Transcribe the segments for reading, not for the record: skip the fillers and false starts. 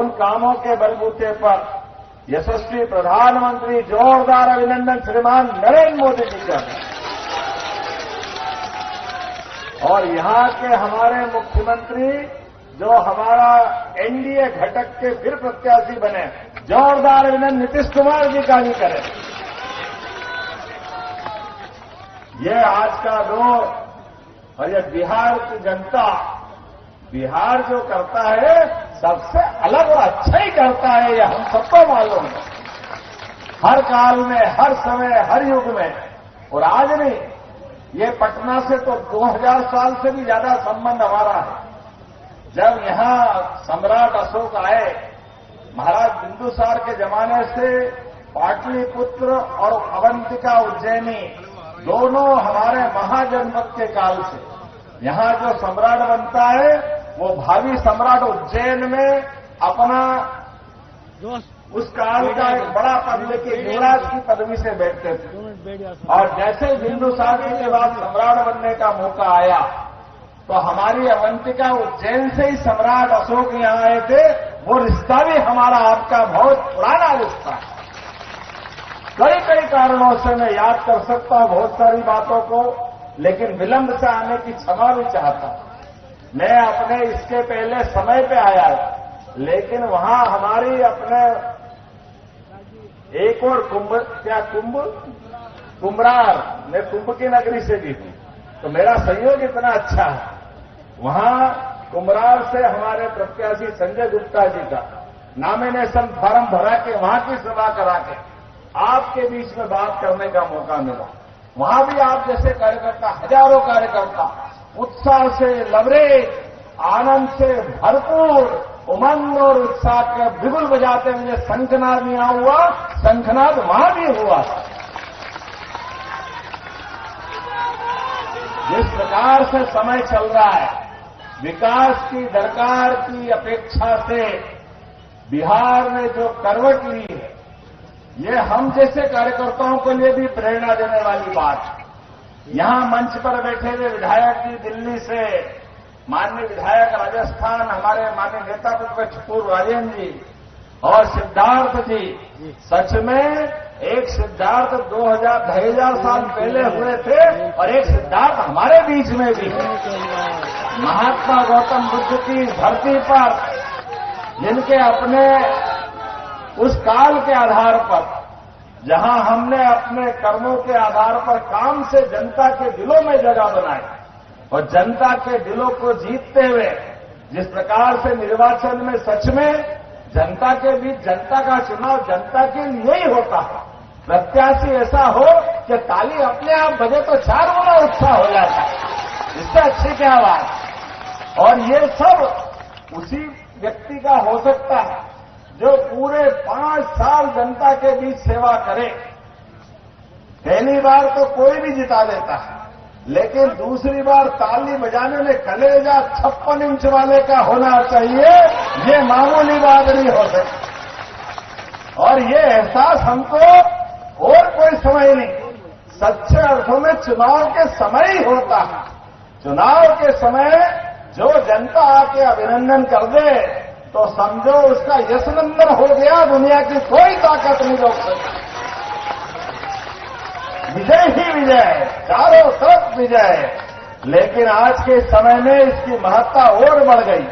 उन कामों के बलबूते पर यशस्वी प्रधानमंत्री जोरदार अभिनंदन श्रीमान नरेंद्र मोदी जी का है। और यहां के हमारे मुख्यमंत्री जो हमारा एनडीए घटक के फिर प्रत्याशी बने, जोरदार अभिनंदन नीतीश कुमार जी का भी करें। ये आज का दौर और ये बिहार की जनता, बिहार जो करता है सबसे अलग और अच्छा ही करता है, ये हम सबको मालूम है। हर काल में, हर समय, हर युग में, और आज नहीं, ये पटना से तो 2000 साल से भी ज्यादा संबंध हमारा है। जब यहां सम्राट अशोक आए, महाराज बिंदुसार के जमाने से पाटलिपुत्र और अवंतिका उज्जैनी दोनों हमारे महाजनपद के काल से यहां जो सम्राट बनता है वो भावी सम्राट उज्जैन में अपना उस काल का एक बड़ा पद लेके युवराज की पदवी से बैठते थे। और जैसे बिंदुसार जी के बाद सम्राट बनने का मौका आया तो हमारी अवंतिका उज्जैन से ही सम्राट अशोक यहां आए थे। वो रिश्ता भी हमारा आपका बहुत पुराना रिश्ता है। कई कई कारणों से मैं याद कर सकता हूं बहुत सारी बातों को, लेकिन विलंब से आने की क्षमा भी चाहता हूं। मैं अपने इसके पहले समय पे आया, लेकिन वहां हमारी अपने एक और कुम्भरार, मैं कुंभ की नगरी से भी हूं, तो मेरा सहयोग इतना अच्छा है। वहां कुम्भरार से हमारे प्रत्याशी संजय गुप्ता जी का नॉमिनेशन फॉर्म भरा के वहां की सभा करा के आपके बीच में बात करने का मौका मिला। वहां भी आप जैसे कार्यकर्ता, हजारों कार्यकर्ता उत्साह से लबरेज, आनंद से भरपूर, उमंग और उत्साह के बिगुल बजाते हुए शंखनाद यहाँ हुआ, शंखनाद वहां भी हुआ। जिस प्रकार से समय चल रहा है, विकास की दरकार की अपेक्षा से बिहार ने जो करवट ली है, ये हम जैसे कार्यकर्ताओं के लिए भी प्रेरणा देने वाली बात है। यहां मंच पर बैठे हुए विधायक जी दिल्ली से, माननीय विधायक राजस्थान हमारे माननीय नेता प्रतिपक्ष पूर्व राजेंद्र जी और सिद्धार्थ जी, सच में एक सिद्धार्थ 2000 साल पहले हुए थे और एक सिद्धार्थ हमारे बीच में भी है। महात्मा गौतम बुद्ध की धरती पर जिनके अपने उस काल के आधार पर, जहां हमने अपने कर्मों के आधार पर काम से जनता के दिलों में जगह बनाई और जनता के दिलों को जीतते हुए जिस प्रकार से निर्वाचन में सच में जनता के बीच, जनता का चुनाव जनता के लिए ही होता है। प्रत्याशी ऐसा हो कि ताली अपने आप बजे तो 4 गुना उत्साह हो जाता है। इससे अच्छी क्या बात। और ये सब उसी व्यक्ति का हो सकता है जो पूरे 5 साल जनता के बीच सेवा करे। पहली बार तो कोई भी जिता देता है, लेकिन दूसरी बार ताली बजाने में कलेजा 56 इंच वाले का होना चाहिए, ये मामूली बात नहीं हो सकती। और ये एहसास हमको और कोई समय नहीं, सच्चे अर्थों में चुनाव के समय ही होता है। चुनाव के समय जो जनता आके अभिनंदन कर दे तो समझो उसका यशनंदन हो गया, दुनिया की कोई ताकत नहीं रोक सकती। विजय ही विजय, चारों तरफ विजय। लेकिन आज के समय में इसकी महत्ता और बढ़ गई।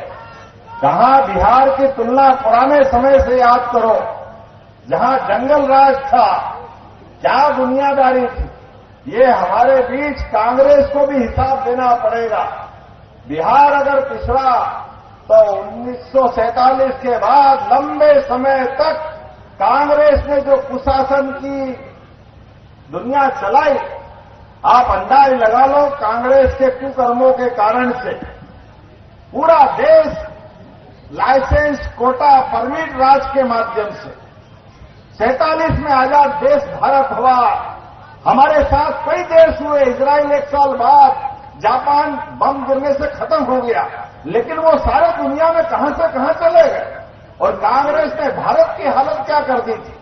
जहां बिहार की तुलना पुराने समय से याद करो, जहां जंगल राज था, क्या दुनियादारी थी, ये हमारे बीच कांग्रेस को भी हिसाब देना पड़ेगा। बिहार अगर पिछड़ा तो 1947 के बाद लंबे समय तक कांग्रेस ने जो कुशासन की दुनिया चलाई, आप अंदाज लगा लो, कांग्रेस के कुकर्मों के कारण से पूरा देश लाइसेंस, कोटा, परमिट राज के माध्यम से 47 में आजाद देश भारत हुआ। हमारे साथ कई देश हुए, इजराइल 1 साल बाद, जापान बम गिरने से खत्म हो गया, लेकिन वो सारे दुनिया में कहां से कहां चले गए। और कांग्रेस ने भारत की हालत क्या कर दी थी।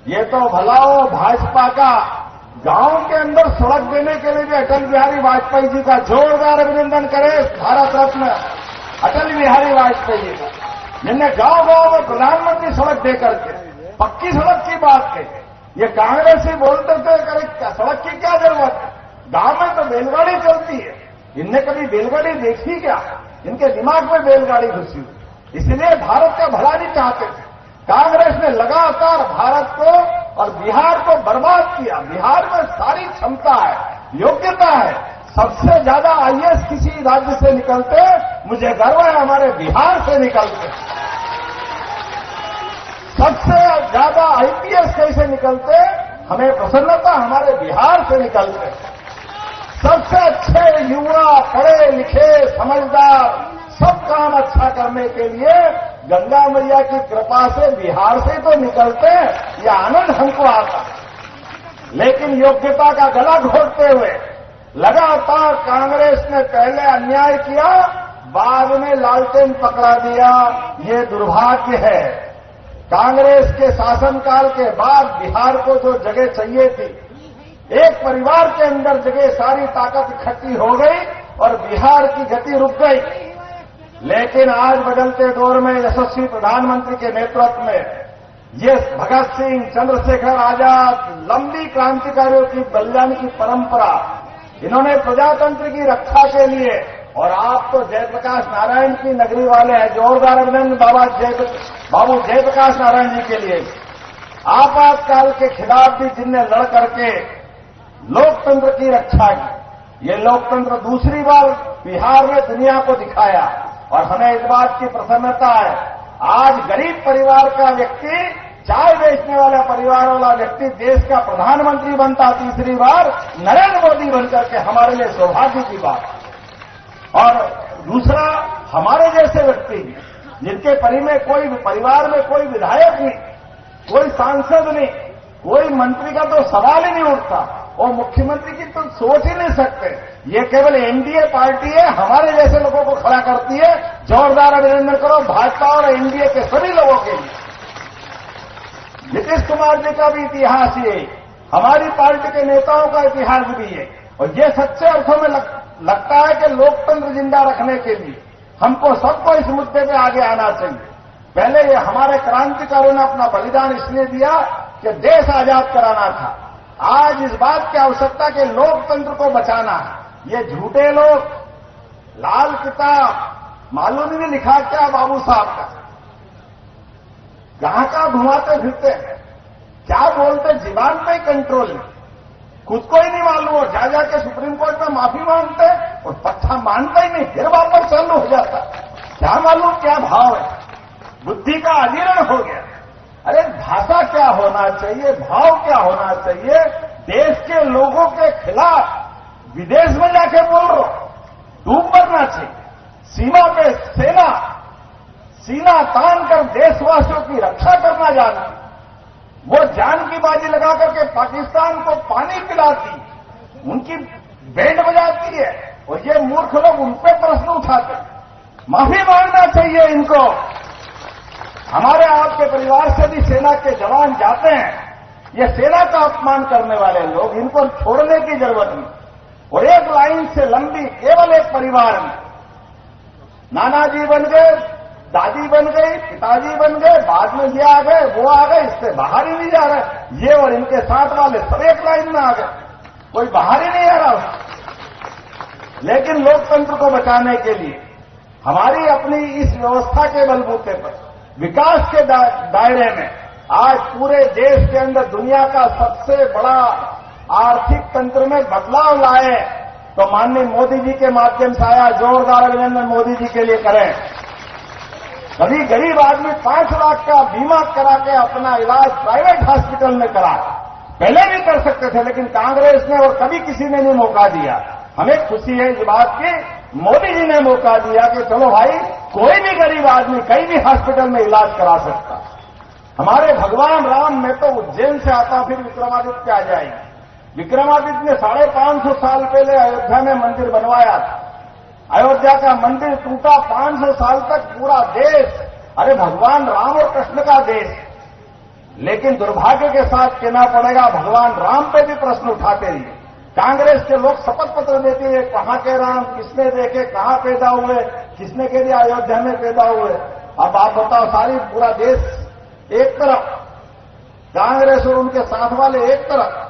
ये तो भलाओ भाजपा का गांव के अंदर सड़क देने के लिए भी अटल बिहारी वाजपेयी जी का जोरदार अभिनंदन करें। भारत रत्न अटल बिहारी वाजपेयी जी का जिनने गांव-गांव में प्रधानमंत्री सड़क देकर के पक्की सड़क की बात कही। ये कांग्रेसी बोलते थे करे सड़क की क्या जरूरत है, गांव में तो बैलगाड़ी चलती है। इनने कभी बैलगाड़ी देखी क्या? इनके दिमाग में बैलगाड़ी घुसी हुई, इसलिए भारत का भला नहीं चाहते थे। कांग्रेस ने लगातार भारत को और बिहार को बर्बाद किया। बिहार में सारी क्षमता है, योग्यता है, सबसे ज्यादा आईएएस किसी राज्य से निकलते, मुझे गर्व है हमारे बिहार से निकलते। सबसे ज्यादा आईपीएस कैसे निकलते, हमें प्रसन्नता हमारे बिहार से निकलते। सबसे अच्छे युवा, पढ़े लिखे, समझदार, सब काम अच्छा करने के लिए गंगा मैया की कृपा से बिहार से तो निकलते, ये आनंद हमको आता। लेकिन योग्यता का गला घोटते हुए लगातार कांग्रेस ने पहले अन्याय किया, बाद में लालटेन पकड़ा दिया। ये दुर्भाग्य है। कांग्रेस के शासनकाल के बाद बिहार को जो जगह चाहिए थी, एक परिवार के अंदर जगह सारी ताकत इकट्ठी हो गई और बिहार की गति रुक गई। लेकिन आज बदलते दौर में यशस्वी प्रधानमंत्री के नेतृत्व में ये भगत सिंह, चंद्रशेखर आजाद, लंबी क्रांतिकारियों की बलिदान की परंपरा, इन्होंने प्रजातंत्र की रक्षा के लिए, और आप तो जयप्रकाश नारायण की नगरी वाले हैं, जोरदार अभिनंदन बाबू जयप्रकाश नारायण जी के लिए। आपातकाल के खिलाफ भी जिनने लड़ करके लोकतंत्र की रक्षा की, ये लोकतंत्र दूसरी बार बिहार में दुनिया को दिखाया और हमें इस बात की प्रसन्नता है। आज गरीब परिवार का व्यक्ति, चाय बेचने वाला परिवार वाला व्यक्ति देश का प्रधानमंत्री बनता तीसरी बार, नरेंद्र मोदी बनकर के, हमारे लिए सौभाग्य की बात। और दूसरा, हमारे जैसे व्यक्ति जिनके परिवार में कोई विधायक नहीं, कोई सांसद नहीं, कोई मंत्री का तो सवाल ही नहीं उठता, और मुख्यमंत्री की तो सोच ही नहीं सकते। ये केवल एनडीए पार्टी है, हमारे जैसे लोगों को खड़ा करती है। जोरदार अभिनंदन करो भाजपा और एनडीए के सभी लोगों के लिए। नीतीश कुमार जी का भी इतिहास ये, हमारी पार्टी के नेताओं का इतिहास भी है, और ये सच्चे अर्थों में लगता है कि लोकतंत्र जिंदा रखने के लिए हमको सबको इस मुद्दे पे आगे आना चाहिए। पहले ये हमारे क्रांतिकारियों ने अपना बलिदान इसलिए दिया कि देश आजाद कराना था। आज इस बात की आवश्यकता कि लोकतंत्र को बचाना है। ये झूठे लोग लाल किताब मालूम ही नहीं लिखा क्या बाबू साहब का, कहां कहां घुमाते फिरते हैं, क्या बोलते, जीवान पे कंट्रोल नहीं, खुद को ही नहीं मालूम, और जा जाके सुप्रीम कोर्ट में माफी मांगते और पत्थर मानता ही नहीं, फिर वापस चालू हो जाता। क्या मालूम क्या भाव है, बुद्धि का अजीर्ण हो गया। अरे भाषा क्या होना चाहिए, भाव क्या होना चाहिए, देश के लोगों के खिलाफ विदेश में जाके बोल रहे हो, डूब मरना चाहिए। सीमा पे सीना तान कर देशवासियों की रक्षा करना जाना, वो जान की बाजी लगा करके पाकिस्तान को पानी पिलाती, उनकी बैंड बजाती है, और ये मूर्ख लोग उन पे प्रश्न उठाते। माफी मांगना चाहिए इनको। हमारे आपके परिवार से भी सेना के जवान जाते हैं, ये सेना का अपमान करने वाले लोग, इनको छोड़ने की जरूरत नहीं। और एक लाइन से लंबी, केवल एक परिवार में नाना जी बन गए, दादी बन गई, पिताजी बन गए, बाद में ये आ गए, वो आ गए, इससे बाहर ही नहीं जा रहे। ये और इनके साथ वाले सब एक लाइन में आ गए, कोई बाहर ही नहीं आ रहा। लेकिन लोकतंत्र को बचाने के लिए हमारी अपनी इस व्यवस्था के बलबूते पर विकास के दायरे में आज पूरे देश के अंदर दुनिया का सबसे बड़ा आर्थिक तंत्र में बदलाव लाए, तो माननीय मोदी जी के माध्यम से आया। जोरदार अभिनंदन मोदी जी के लिए करें। कभी गरीब आदमी 5 लाख का बीमा करा के अपना इलाज प्राइवेट हॉस्पिटल में करा, पहले भी कर सकते थे, लेकिन कांग्रेस ने और कभी किसी ने नहीं मौका दिया। हमें खुशी है इस बात की, मोदी जी ने मौका दिया कि चलो भाई, कोई भी गरीब आदमी कहीं भी हॉस्पिटल में इलाज करा सकता। हमारे भगवान राम, मैं तो उज्जैन से आता, फिर विक्रमादित्य आ जाएंगे। विक्रमादित्य ने 550 साल पहले अयोध्या में मंदिर बनवाया था। अयोध्या का मंदिर टूटा, 500 साल तक पूरा देश, अरे भगवान राम और कृष्ण का देश। लेकिन दुर्भाग्य के साथ कहना पड़ेगा, भगवान राम पे भी प्रश्न उठाते रहिए। कांग्रेस के लोग शपथ पत्र देते हैं, कहां के राम, किसने देखे, कहां पैदा हुए, किसने कह दिया अयोध्या में पैदा हुए। अब आप बताओ, सारी पूरा देश एक तरफ, कांग्रेस और उनके साथ वाले एक तरफ।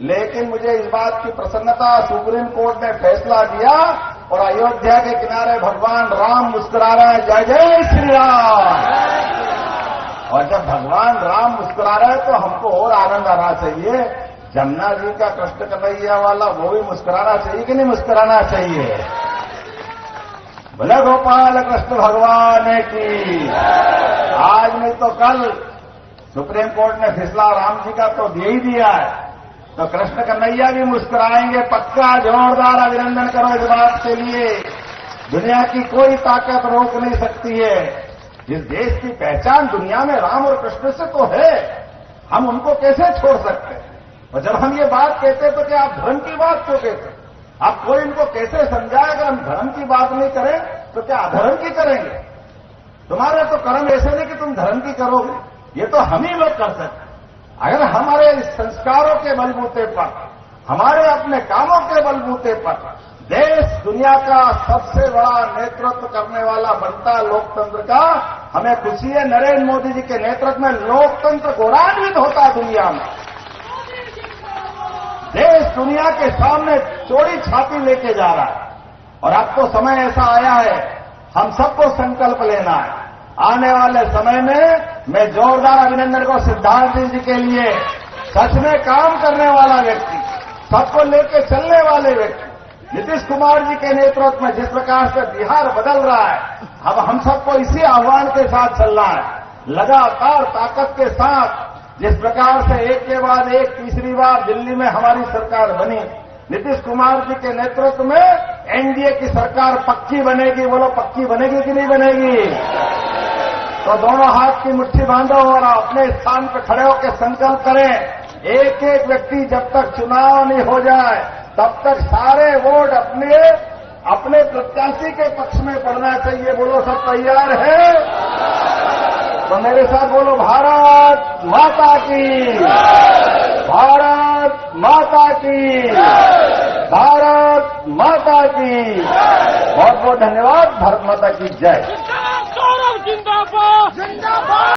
लेकिन मुझे इस बात की प्रसन्नता, सुप्रीम कोर्ट ने फैसला दिया और अयोध्या के किनारे भगवान राम मुस्कुरा रहे हैं, जय जय श्री राम। और जब भगवान राम मुस्कुरा रहे हैं तो हमको और आनंद आना चाहिए। जमुना जी का कृष्ण कन्हैया वाला वो भी मुस्कुराना चाहिए कि नहीं मुस्कुराना चाहिए? बोले गोपाल कृष्ण भगवान की। आज नहीं तो कल सुप्रीम कोर्ट ने फैसला राम जी का तो दे ही दिया है, तो कृष्ण कन्हैया भी मुस्कुराएंगे पक्का। जोरदार अभिनंदन करो इस बात के लिए। दुनिया की कोई ताकत रोक नहीं सकती है। इस देश की पहचान दुनिया में राम और कृष्ण से तो है, हम उनको कैसे छोड़ सकते हैं? और जब हम ये बात कहते तो क्या आप धर्म की बात क्यों कहते? आप कोई इनको कैसे समझाए? अगर हम धर्म की बात नहीं करें तो क्या अधर्म की करेंगे? तुम्हारे तो कर्म ऐसे नहीं कि तुम धर्म की करोगे, ये तो हम ही लोग कर सकते। अगर हमारे इस संस्कारों के बलबूते पर, हमारे अपने कामों के बलबूते पर देश दुनिया का सबसे बड़ा नेतृत्व करने वाला बनता लोकतंत्र का, हमें खुशी है। नरेंद्र मोदी जी के नेतृत्व में लोकतंत्र गौरवान्वित होता दुनिया में। देश दुनिया के सामने चौड़ी छाती लेके जा रहा है। और अब तो समय ऐसा आया है, हम सबको संकल्प लेना है। आने वाले समय में मैं जोरदार अभिनंदन को सिद्धार्थ जी के लिए, सच में काम करने वाला व्यक्ति, सबको लेके चलने वाले व्यक्ति नीतीश कुमार जी के नेतृत्व में जिस प्रकार से बिहार बदल रहा है, अब हम सबको इसी आह्वान के साथ चलना है। लगातार ताकत के साथ जिस प्रकार से एक के बाद एक तीसरी बार दिल्ली में हमारी सरकार बनी, नीतीश कुमार जी के नेतृत्व में एनडीए की सरकार पक्की बनेगी। बोलो पक्की बनेगी कि नहीं बनेगी? तो दोनों हाथ की मुट्ठी बांधो और अपने स्थान पर खड़े होकर संकल्प करें। एक एक व्यक्ति जब तक चुनाव नहीं हो जाए तब तक सारे वोट अपने प्रत्याशी के पक्ष में पड़ना चाहिए। बोलो सब तैयार है? तो मेरे साथ बोलो भारत माता की, भारत माता की, भारत माता की। बहुत बहुत धन्यवाद। भारत माता की जय। जिंदाबाद जिंदाबाद।